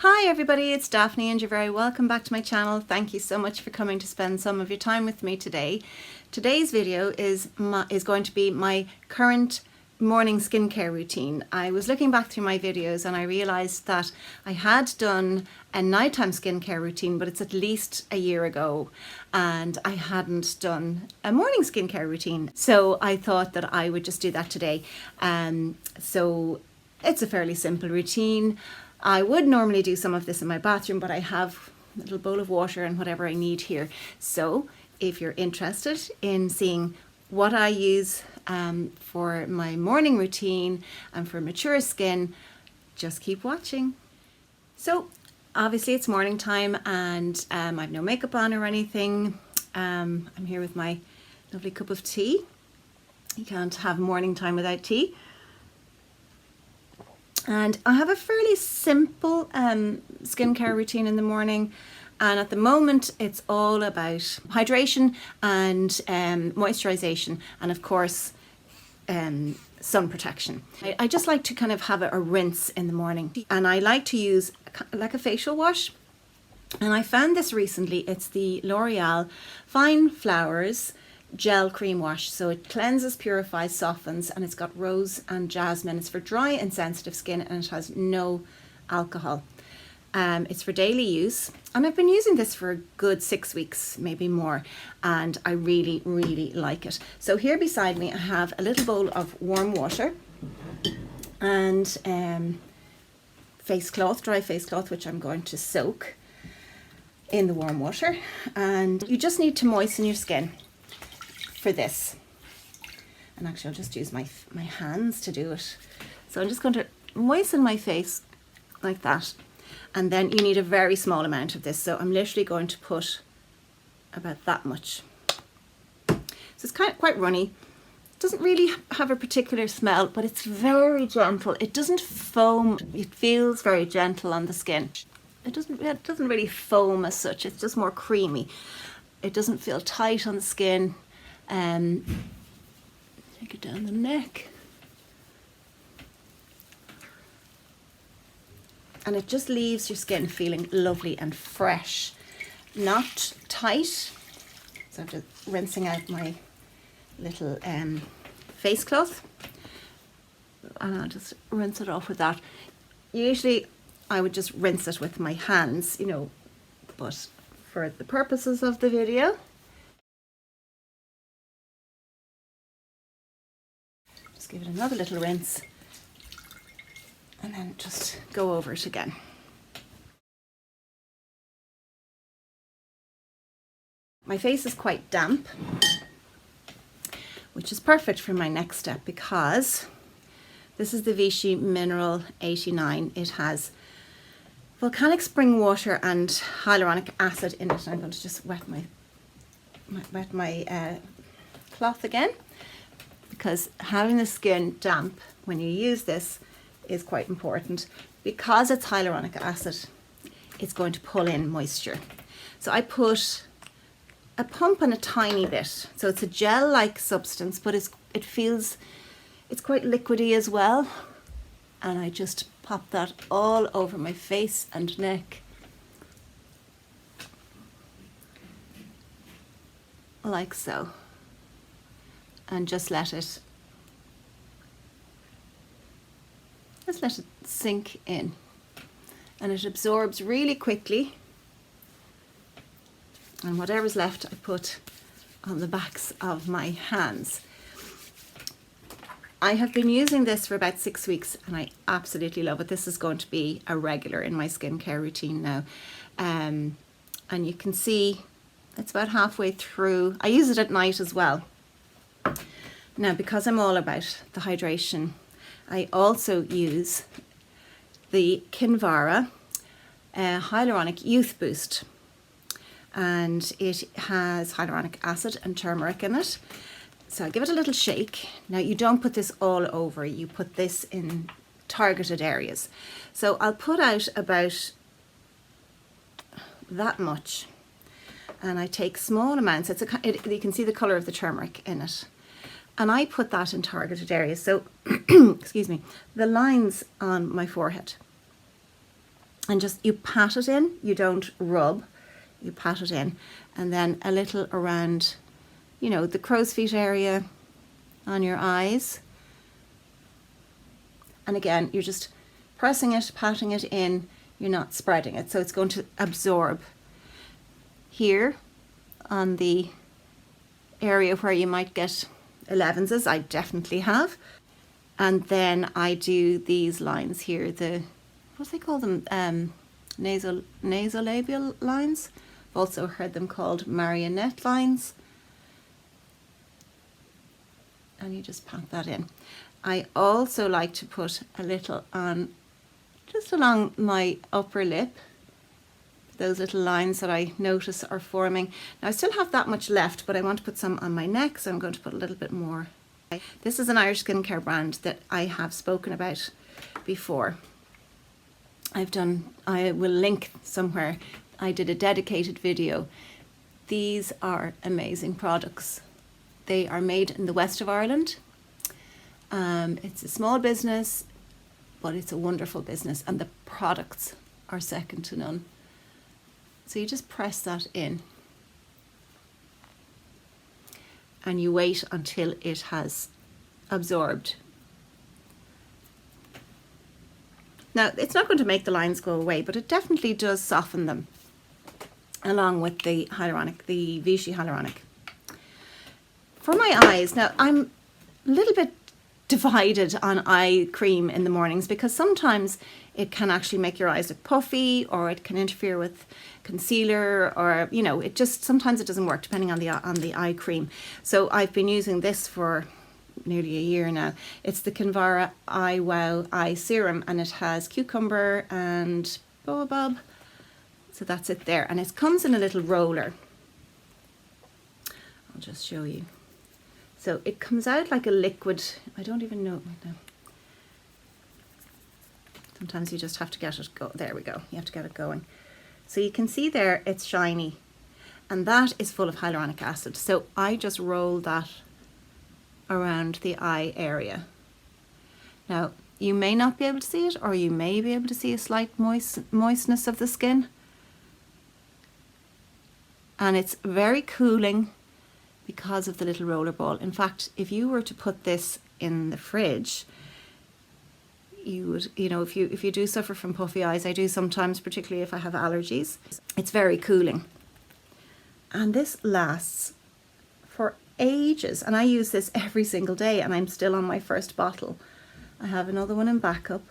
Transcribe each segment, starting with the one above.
Hi everybody, it's Daphne and you're very welcome back to my channel. Thank you so much for coming to spend some of your time with me today. Today's video is going to be my current morning skincare routine. I was looking back through my videos and I realized that I had done a nighttime skincare routine, but it's at least a year ago, and I hadn't done a morning skincare routine. So I thought that I would just do that today. So it's a fairly simple routine. I would normally do some of this in my bathroom, but I have a little bowl of water and whatever I need here. So if you're interested in seeing what I use for my morning routine and for mature skin, just keep watching. So obviously it's morning time and I have no makeup on or anything. I'm here with my lovely cup of tea. You can't have morning time without tea. And I have a fairly simple skincare routine in the morning, and at the moment it's all about hydration and moisturization, and of course sun protection. I just like to kind of have a rinse in the morning, and I like to use like a facial wash. And I found this recently. It's the L'Oreal Fine Flowers Gel Cream Wash. So it cleanses, purifies, softens, and it's got rose and jasmine. It's for dry and sensitive skin, and it has no alcohol. It's for daily use, and I've been using this for a good 6 weeks, maybe more, and I really like it. So here beside me I have a little bowl of warm water and face cloth, dry face cloth, which I'm going to soak in the warm water. And you just need to moisten your skin for this, and actually I'll just use my hands to do it. So I'm just going to moisten my face like that, and then you need a very small amount of this, so I'm literally going to put about that much. So it's quite runny. It doesn't really have a particular smell, but it's very gentle. It doesn't foam. It feels very gentle on the skin. It doesn't really foam as such. It's just more creamy. It doesn't feel tight on the skin. Take it down the neck, and it just leaves your skin feeling lovely and fresh, not tight. So I'm just rinsing out my little face cloth, and I'll just rinse it off with that. Usually I would just rinse it with my hands, you know, but for the purposes of the video, give it another little rinse and then just go over it again. My face is quite damp, which is perfect for my next step, because this is the Vichy Mineral 89. It has volcanic spring water and hyaluronic acid in it. I'm going to just wet my cloth again, because having the skin damp when you use this is quite important. Because it's hyaluronic acid, it's going to pull in moisture. So I put a pump and a tiny bit. So it's a gel-like substance, but it's quite liquidy as well. And I just pop that all over my face and neck, like so. And just let it sink in, and it absorbs really quickly. And whatever's left I put on the backs of my hands. I have been using this for about 6 weeks and I absolutely love it. This is going to be a regular in my skincare routine now, and you can see it's about halfway through. I use it at night as well. Now, because I'm all about the hydration, I also use the Kinvara Hyaluronic Youth Boost, and it has hyaluronic acid and turmeric in it. So I give it a little shake. Now, you don't put this all over, you put this in targeted areas. So I'll put out about that much, and I take small amounts. You can see the colour of the turmeric in it. And I put that in targeted areas. So, excuse me, the lines on my forehead, And just, you pat it in, you don't rub, you pat it in. And then a little around, you know, the crow's feet area on your eyes. And again, you're just pressing it, patting it in, you're not spreading it. So it's going to absorb. Here on the area where you might get 11s, I definitely have. And then I do these lines here, the, what do they call them? Nasolabial lines. I've also heard them called marionette lines. And you just pat that in. I also like to put a little on just along my upper lip, those little lines that I notice are forming. Now I still have that much left, but I want to put some on my neck, so I'm going to put a little bit more. This is an Irish skincare brand that I have spoken about before. I will link somewhere, I did a dedicated video. These are amazing products. They are made in the west of Ireland. It's a small business, but it's a wonderful business, and the products are second to none. So you just press that in and you wait until it has absorbed. Now, it's not going to make the lines go away, but it definitely does soften them, along with the hyaluronic, the Vichy hyaluronic. For my eyes, now I'm a little bit divided on eye cream in the mornings, because sometimes it can actually make your eyes look puffy, or it can interfere with concealer, or, you know, it just, sometimes it doesn't work depending on the eye cream. So I've been using this for nearly a year now. It's the Kinvara Eye Wow Eye Serum, and it has cucumber and baobab. So that's it there, and it comes in a little roller. I'll just show you. So it comes out like a liquid. I don't even know. Sometimes you just have to get it go. There we go. You have to get it going. So you can see there it's shiny, and that is full of hyaluronic acid. So I just roll that around the eye area. Now you may not be able to see it, or you may be able to see a slight moistness of the skin, and it's very cooling because of the little roller ball. In fact, if you were to put this in the fridge, you would, you know, if you do suffer from puffy eyes, I do sometimes, particularly if I have allergies, it's very cooling. And this lasts for ages, and I use this every single day, and I'm still on my first bottle. I have another one in backup.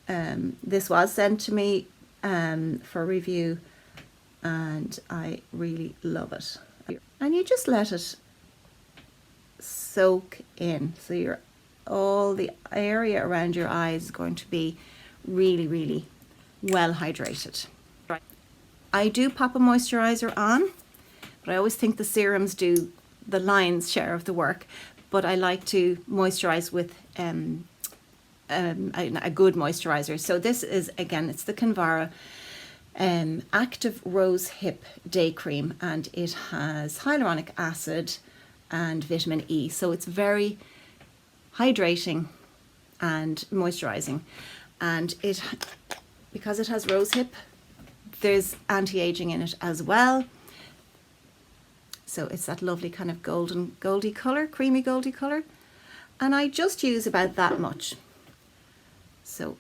This was sent to me for review, and I really love it. And you just let it soak in, so all the area around your eyes is going to be really, really well hydrated. I do pop a moisturizer on, but I always think the serums do the lion's share of the work, but I like to moisturize with a good moisturizer. So this is, again, it's the Kinvara Active Rosehip Day Cream, and it has hyaluronic acid and vitamin E, so it's very hydrating and moisturizing. And it, because it has rosehip, there's anti-aging in it as well, so it's that lovely kind of goldy color, creamy goldy color. And I just use about that much, so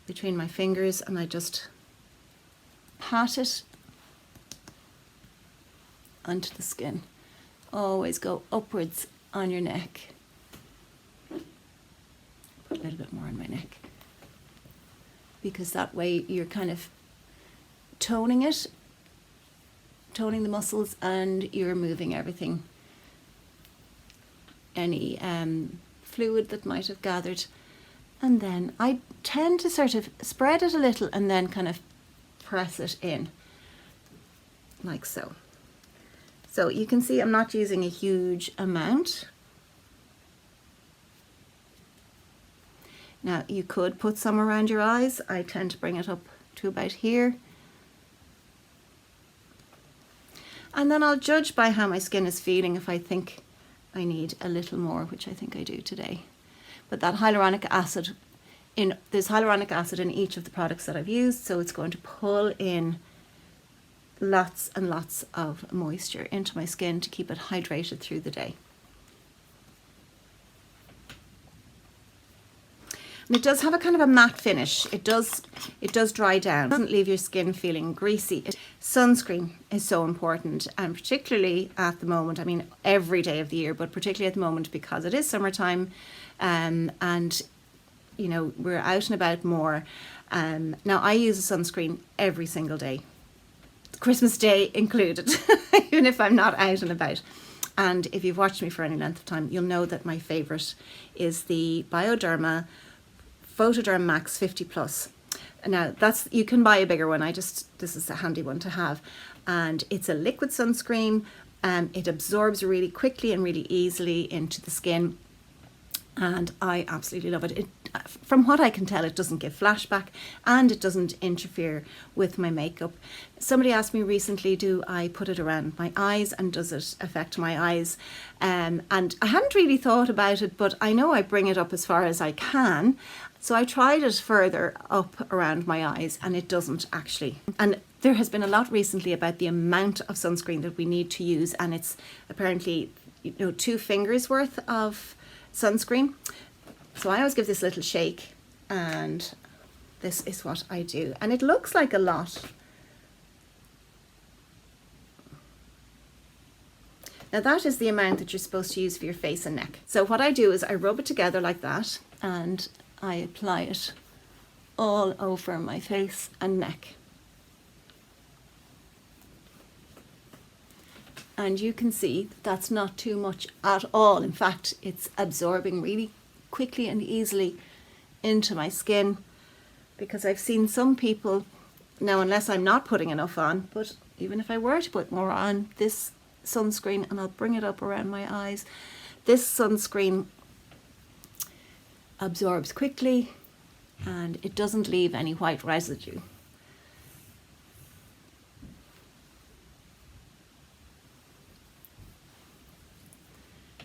between my fingers, and I just pat it onto the skin. Always go upwards on your neck. Put a little bit more on my neck, because that way you're kind of toning it, toning the muscles, and you're moving everything, any fluid that might have gathered. And then I tend to sort of spread it a little and then kind of press it in like so. So you can see I'm not using a huge amount. Now you could put some around your eyes. I tend to bring it up to about here. And then I'll judge by how my skin is feeling if I think I need a little more, which I think I do today. But that hyaluronic acid there's hyaluronic acid in each of the products that I've used, so it's going to pull in lots and lots of moisture into my skin to keep it hydrated through the day. And it does have a kind of a matte finish. It does dry down. It doesn't leave your skin feeling greasy. Sunscreen is so important, and particularly at the moment, I mean every day of the year, but particularly at the moment because it is summertime, and you know, we're out and about more. Now I use a sunscreen every single day, Christmas Day included, even if I'm not out and about. And if you've watched me for any length of time, you'll know that my favourite is the Derma Photoderm Max 50 Plus. Now you can buy a bigger one. This is a handy one to have, and it's a liquid sunscreen. It absorbs really quickly and really easily into the skin, and I absolutely love it. From what I can tell, it doesn't give flashback and it doesn't interfere with my makeup. Somebody asked me recently, do I put it around my eyes and does it affect my eyes? And I hadn't really thought about it, but I know I bring it up as far as I can. So I tried it further up around my eyes and it doesn't actually. And there has been a lot recently about the amount of sunscreen that we need to use, and it's apparently 2 fingers worth of sunscreen. So I always give this a little shake, and this is what I do. And it looks like a lot. Now that is the amount that you're supposed to use for your face and neck. So what I do is I rub it together like that, and I apply it all over my face and neck. And you can see that's not too much at all. In fact, it's absorbing really quickly and easily into my skin, because I've seen some people, now unless I'm not putting enough on, but even if I were to put more on, this sunscreen, and I'll bring it up around my eyes, this sunscreen absorbs quickly and it doesn't leave any white residue.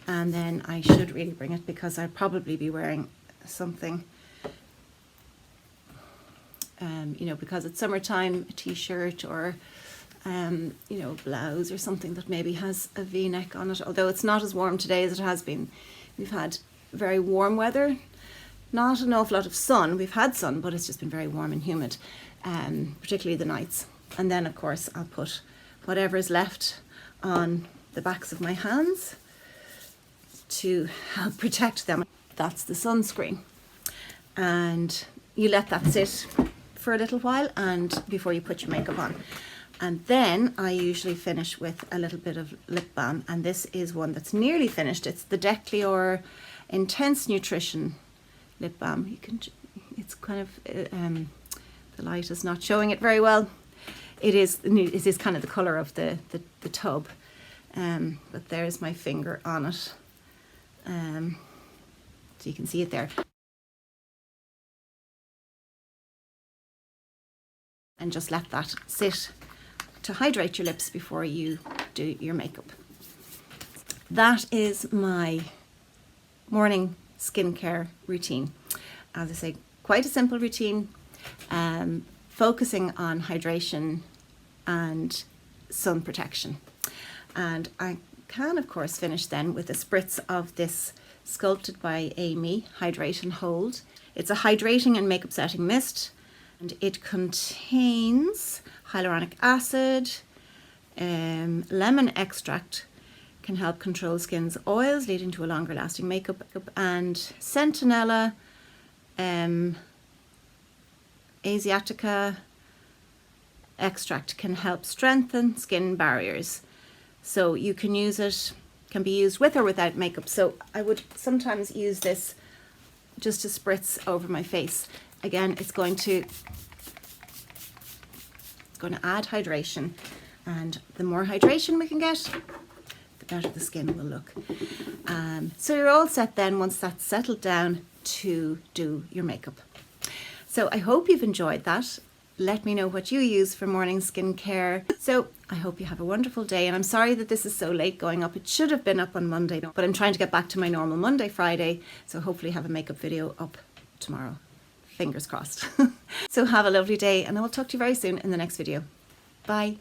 And then I should really bring it, because I'll probably be wearing something, because it's summertime, a t-shirt or, blouse or something that maybe has a V-neck on it. Although it's not as warm today as it has been. We've had very warm weather, not an awful lot of sun. We've had sun, but it's just been very warm and humid, particularly the nights. And then of course I'll put whatever is left on the backs of my hands to help protect them. That's the sunscreen, and you let that sit for a little while and before you put your makeup on. And then I usually finish with a little bit of lip balm, and this is one that's nearly finished. It's the Decleor Intense Nutrition lip balm. It's kind of the light is not showing it very well. It is kind of the color of the tub, but there's my finger on it. So you can see it there. And just let that sit to hydrate your lips before you do your makeup. That is my morning skincare routine. As I say, quite a simple routine, focusing on hydration and sun protection. And I can of course finish then with a spritz of this Sculpted by Aimee Hydrate and Hold. It's a hydrating and makeup setting mist, and it contains hyaluronic acid, lemon extract can help control skin's oils, leading to a longer lasting makeup, and centinella, asiatica extract can help strengthen skin barriers. So you can use it, can be used with or without makeup. So I would sometimes use this just to spritz over my face. Again, it's going to add hydration, and the more hydration we can get, the better the skin will look. So you're all set then once that's settled down to do your makeup. So I hope you've enjoyed that. Let me know what you use for morning skincare. So I hope you have a wonderful day, and I'm sorry that this is so late going up. It should have been up on Monday, but I'm trying to get back to my normal Monday, Friday, so hopefully have a makeup video up tomorrow. Fingers crossed. So have a lovely day, and I will talk to you very soon in the next video. Bye.